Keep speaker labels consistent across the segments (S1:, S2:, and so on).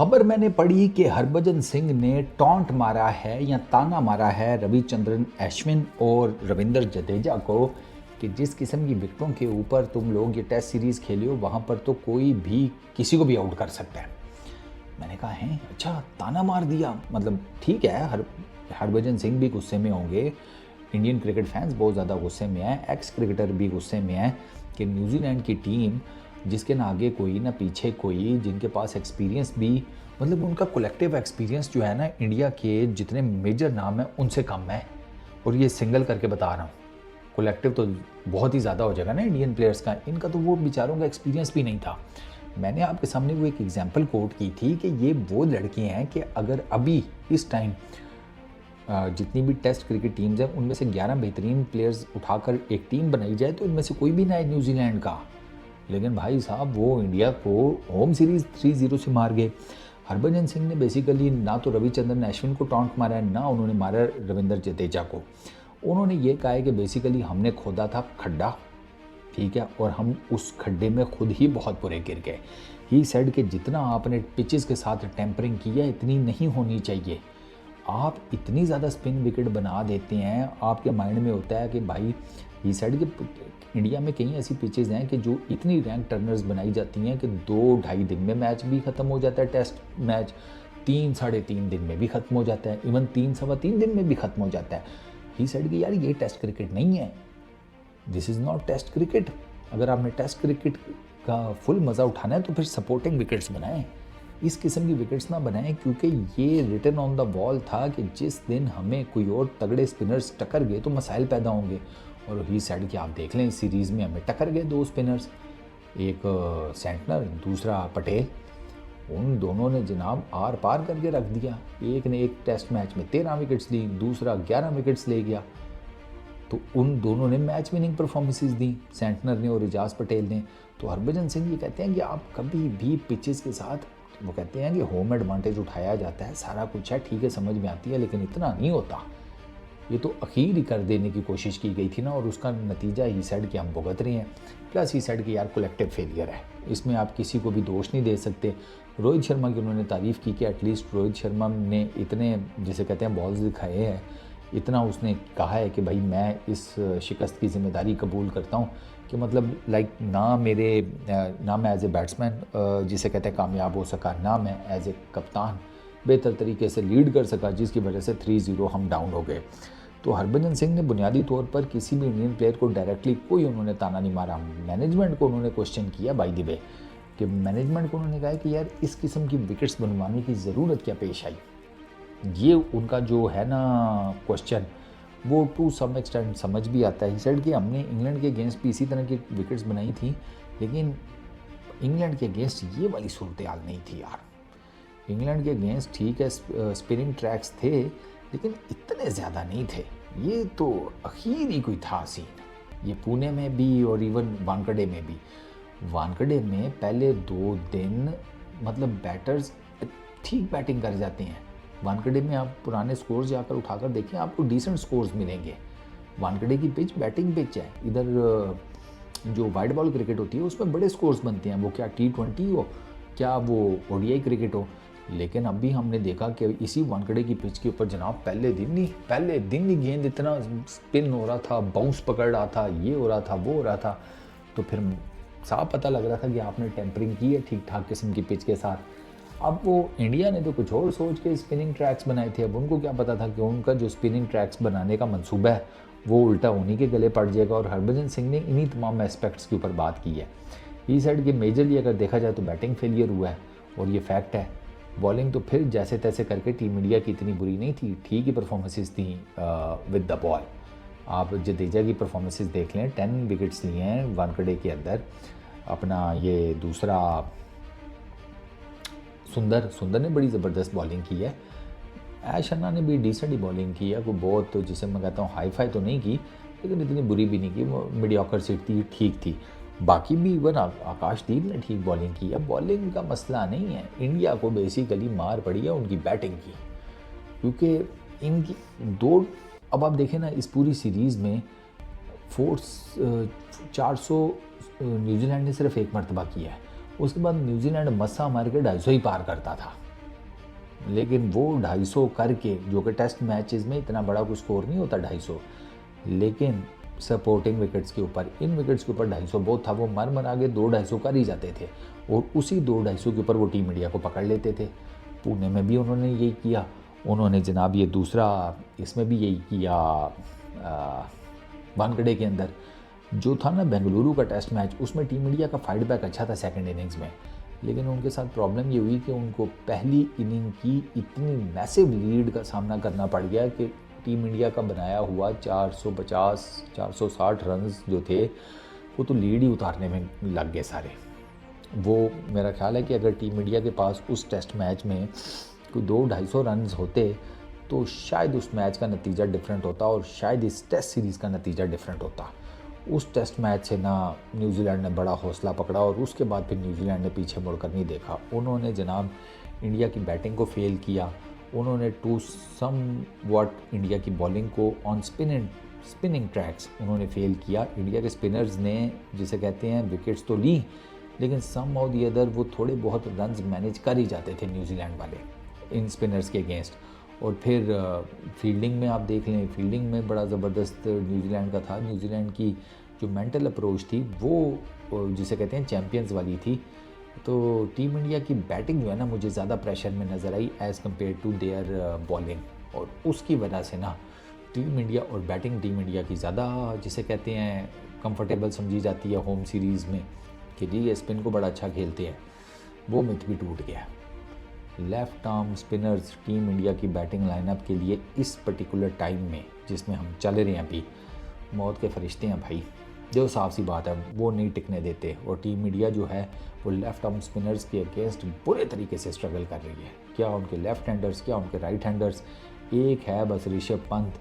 S1: खबर मैंने पढ़ी कि हरभजन सिंह ने टॉन्ट मारा है या ताना मारा है रविचंद्रन अश्विन और रविंद्र जडेजा को कि जिस किस्म की विकेटों के ऊपर तुम लोग ये टेस्ट सीरीज़ खेले हो वहाँ पर तो कोई भी किसी को भी आउट कर सकता है। मैंने कहा है अच्छा ताना मार दिया, मतलब ठीक है, हरभजन सिंह भी गुस्से में होंगे, इंडियन क्रिकेट फैंस बहुत ज़्यादा गुस्से में है, एक्स क्रिकेटर भी गुस्से में है कि न्यूजीलैंड की टीम जिसके ना आगे कोई ना पीछे कोई, जिनके पास एक्सपीरियंस भी, मतलब उनका कलेक्टिव एक्सपीरियंस जो है ना इंडिया के जितने मेजर नाम हैं उनसे कम है। और ये सिंगल करके बता रहा हूँ, कलेक्टिव तो बहुत ही ज़्यादा हो जाएगा ना इंडियन प्लेयर्स का, इनका तो वो बेचारों का एक्सपीरियंस भी नहीं था। मैंने आपके सामने वो एक एग्जांपल कोट की थी कि ये वो लड़के हैं कि अगर अभी इस टाइम जितनी भी टेस्ट क्रिकेट टीम्स हैं उनमें से 11 बेहतरीन प्लेयर्स उठाकर एक टीम बनाई जाए तो इनमें से कोई भी ना है न्यूजीलैंड का। लेकिन भाई साहब वो इंडिया को होम सीरीज़ 3-0 से मार गए। हरभजन सिंह ने बेसिकली ना तो रविचंद्रन अश्विन को टॉन्ट मारा है, ना उन्होंने मारा रविंद्र जडेजा को। उन्होंने ये कहा है कि बेसिकली हमने खोदा था खड्डा, ठीक है, और हम उस खड्डे में खुद ही बहुत बुरे गिर गए। ही सेड कि जितना आपने पिचेस के साथ टेम्परिंग किया इतनी नहीं होनी चाहिए। आप इतनी ज़्यादा स्पिन विकेट बना देते हैं, आपके माइंड में होता है कि भाई ही सेड कि इंडिया में कई ऐसी पिचेस हैं कि जो इतनी रैंक टर्नर्स बनाई जाती हैं कि 2-2.5 दिन में मैच भी ख़त्म हो जाता है, टेस्ट मैच 3-3.5 दिन में भी ख़त्म हो जाता है, इवन 3-3.25 दिन में भी ख़त्म हो जाता है। ही सेड कि यार ये टेस्ट क्रिकेट नहीं है, this is not test cricket. अगर आपने टेस्ट क्रिकेट का फुल मज़ा उठाना है तो फिर सपोर्टिंग विकेट्स बनाएं, इस किस्म की विकेट्स ना बनाएं, क्योंकि ये रिटन ऑन द वॉल था कि जिस दिन हमें कोई और तगड़े स्पिनर्स टक्कर गए तो मसाइल पैदा होंगे। और ही साइड कि आप देख लें इस सीरीज़ में हमें टक्कर गए 2 स्पिनर्स, एक सेंटनर दूसरा पटेल, उन दोनों ने जनाब आर पार करके रख दिया। एक ने एक टेस्ट मैच में 13 विकेट्स ली, दूसरा 11 विकेट्स ले गया। तो उन दोनों ने मैच विनिंग परफॉर्मेंसेस दी, सेंटनर ने और एजाज पटेल ने। तो हरभजन सिंह ये कहते हैं कि आप कभी भी पिचेस के साथ, वो कहते हैं कि होम एडवांटेज उठाया जाता है, सारा कुछ है, ठीक है, समझ में आती है, लेकिन इतना नहीं होता। ये तो अखीर ही कर देने की कोशिश की गई थी ना, और उसका नतीजा ही साइड कि हम भुगत रहे हैं। प्लस ही साइड की यार कलेक्टिव फेलियर है, इसमें आप किसी को भी दोष नहीं दे सकते। रोहित शर्मा की उन्होंने तारीफ़ की कि एटलीस्ट रोहित शर्मा ने इतने, जिसे कहते हैं, बॉल्स दिखाए हैं, इतना उसने कहा है कि भाई मैं इस शिकस्त की जिम्मेदारी कबूल करता हूँ कि मतलब लाइक ना मैं एज ए बैट्समैन जिसे कहते हैं कामयाब हो सका, ना मैं एज ए कप्तान बेहतर तरीके से लीड कर सका, जिसकी वजह से 3-0 हम डाउन हो गए। तो हरभजन सिंह ने बुनियादी तौर पर किसी भी इंडियन प्लेयर को डायरेक्टली कोई उन्होंने ताना नहीं मारा। मैनेजमेंट को उन्होंने क्वेश्चन किया बाय द वे, कि मैनेजमेंट को उन्होंने कहा कि यार इस किस्म की विकेट्स बनवाने की ज़रूरत क्या पेश आई। ये उनका जो है ना क्वेश्चन, वो टू सम एक्सटेंट समझ भी आता है। सेड कि हमने इंग्लैंड के अगेंस्ट भी इसी तरह की विकेट्स बनाई थी, लेकिन इंग्लैंड के अगेंस्ट ये वाली सूरत हाल नहीं थी यार। इंग्लैंड के अगेंस्ट ठीक है स्पिनिंग ट्रैक्स थे, लेकिन इतने ज़्यादा नहीं थे। ये तो अखीर ही कोई था सीन, ये पुणे में भी और इवन वानखेड़े में भी। वानखेड़े में पहले 2 दिन मतलब बैटर्स ठीक बैटिंग कर जाते हैं। वानखेड़े में आप पुराने स्कोर्स जाकर उठाकर देखें, आपको डिसेंट स्कोर्स मिलेंगे। वानखेड़े की पिच बैटिंग पिच है, इधर जो वाइड बॉल क्रिकेट होती है उसमें बड़े स्कोर्स बनते हैं, वो क्या T20 हो, क्या वो ODI क्रिकेट हो। लेकिन अभी हमने देखा कि इसी वानखेड़े की पिच के ऊपर जनाब पहले दिन ही गेंद इतना स्पिन हो रहा था, बाउंस पकड़ रहा था, ये हो रहा था, वो हो रहा था। तो फिर साफ पता लग रहा था कि आपने टेम्परिंग की है ठीक ठाक किस्म की पिच के साथ। अब वो इंडिया ने तो कुछ और सोच के स्पिनिंग ट्रैक्स बनाए थे, अब उनको क्या पता था कि उनका जो स्पिनिंग ट्रैक्स बनाने का मंसूबा है वो उल्टा उन्हीं के गले पड़ जाएगा। और हरभजन सिंह ने इन्हीं तमाम एस्पेक्ट्स के ऊपर बात की है। ई साइड के मेजरली अगर देखा जाए तो बैटिंग फेलियर हुआ है, और ये फैक्ट है। बॉलिंग तो फिर जैसे तैसे करके टीम इंडिया की इतनी बुरी नहीं थी, ठीक ही परफॉर्मेंसेस थी विद द बॉल। आप जडेजा की परफॉर्मेंसेस देख लें, 10 विकेट्स लिए हैं वानखेड़े के अंदर। अपना ये दूसरा सुंदर ने बड़ी ज़बरदस्त बॉलिंग की है। ऐश अन्ना ने भी डिसेंट ही बॉलिंग की है, कोई बहुत तो जिसे मैं कहता हूँ हाई फाई तो नहीं की, लेकिन इतनी बुरी भी नहीं की, वो मीडियोकर सी थी, ठीक थी। बाकी भी इवन आकाशदीप ने ठीक बॉलिंग की है। बॉलिंग का मसला नहीं है, इंडिया को बेसिकली मार पड़ी है उनकी बैटिंग की, क्योंकि इनकी दो, अब आप देखें ना इस पूरी सीरीज़ में 400 न्यूजीलैंड ने सिर्फ एक मरतबा किया है। उसके बाद न्यूजीलैंड मस्सा मार के 250 ही पार करता था। लेकिन वो 250 करके, जो कि टेस्ट मैचेस में इतना बड़ा कोई स्कोर नहीं होता 250, लेकिन सपोर्टिंग विकेट्स के ऊपर, इन विकेट्स के ऊपर 250 बहुत था। वो मर आगे 2-250 कर ही जाते थे और उसी 2-250 के ऊपर वो टीम इंडिया को पकड़ लेते थे। पुणे में भी उन्होंने यही किया, उन्होंने जनाब ये दूसरा इसमें भी यही किया, वानखेड़े के अंदर जो था ना बेंगलुरु का टेस्ट मैच, उसमें टीम इंडिया का फाइट बैक अच्छा था सेकंड इनिंग्स में। लेकिन उनके साथ प्रॉब्लम ये हुई कि उनको पहली इनिंग की इतनी मैसिव लीड का सामना करना पड़ गया कि टीम इंडिया का बनाया हुआ 450-460 रन्स जो थे वो तो लीड ही उतारने में लग गए सारे। वो मेरा ख्याल है कि अगर टीम इंडिया के पास उस टेस्ट मैच में कोई 200-250 रन्स होते तो शायद उस मैच का नतीजा डिफरेंट होता और शायद इस टेस्ट सीरीज़ का नतीजा डिफरेंट होता। उस टेस्ट मैच से ना न्यूजीलैंड ने बड़ा हौसला पकड़ा और उसके बाद फिर न्यूजीलैंड ने पीछे मुड़कर नहीं देखा। उन्होंने जनाब इंडिया की बैटिंग को फेल किया, उन्होंने टू सम वॉट इंडिया की बॉलिंग को ऑन स्पिनिंग ट्रैक्स उन्होंने फेल किया। इंडिया के स्पिनर्स ने, जिसे कहते हैं, विकेट्स तो ली, लेकिन सम और दी अदर वो थोड़े बहुत रन्स मैनेज कर ही जाते थे न्यूजीलैंड वाले इन स्पिनर्स के अगेंस्ट। और फिर फील्डिंग में आप देख लें, फील्डिंग में बड़ा ज़बरदस्त न्यूजीलैंड का था। न्यूजीलैंड की जो मेंटल अप्रोच थी वो जिसे कहते हैं चैम्पियंस वाली थी। तो टीम इंडिया की बैटिंग जो है ना मुझे ज़्यादा प्रेशर में नज़र आई as compare to their bowling, और उसकी वजह से ना टीम इंडिया और बैटिंग टीम इंडिया की ज़्यादा जिसे कहते हैं कंफर्टेबल समझी जाती है होम सीरीज़ में कि जी ये स्पिन को बड़ा अच्छा खेलते हैं, वो मिथ भी टूट गया। Left arm spinners team India की बैटिंग लाइनअप के लिए इस पर्टिकुलर टाइम में जिसमें हम चल रहे हैं अभी, मौत के फरिश्ते हैं भाई। जो साफ सी बात है वो नहीं टिकने देते और टीम इंडिया जो है वो लेफ़्ट आर्म स्पिनर्स के अगेंस्ट बुरे तरीके से स्ट्रगल कर रही है। क्या उनके लेफ़्ट हैंडर्स, क्या उनके राइट हैंडर्स, एक है बस ऋषभ पंत,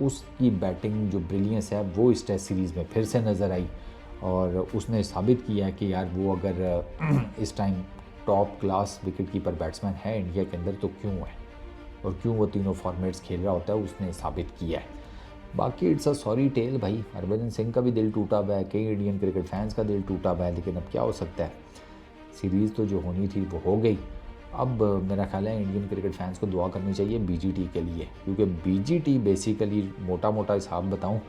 S1: उसकी बैटिंग जो ब्रिलियंस है वो इस टेस्ट सीरीज़ में फिर से नज़र आई और उसने साबित किया कि यार वो अगर इस time top class wicket keeper batsman है इंडिया के अंदर तो क्यों है, और क्यों वो तीनों फॉर्मेट्स खेल रहा होता है उसने साबित किया है। बाकी इट्स अ सॉरी टेल भाई, हरभजन सिंह का भी दिल टूटा हुआ है, कई इंडियन क्रिकेट फैंस का दिल टूटा हुआ है, लेकिन अब क्या हो सकता है, सीरीज़ तो जो होनी थी वो हो गई। अब मेरा ख्याल है इंडियन क्रिकेट फैंस को दुआ करनी चाहिए बीजीटी के लिए, क्योंकि बीजीटी बेसिकली मोटा मोटा हिसाब बताऊं,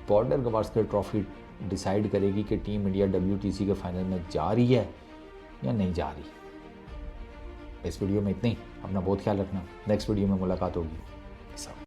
S1: बॉर्डर गवास्कर ट्रॉफी डिसाइड करेगी कि टीम इंडिया WTC के फाइनल में जा रही है या नहीं जा रही। इस वीडियो में इतना ही, अपना बहुत ख्याल रखना, नेक्स्ट वीडियो में मुलाकात होगी।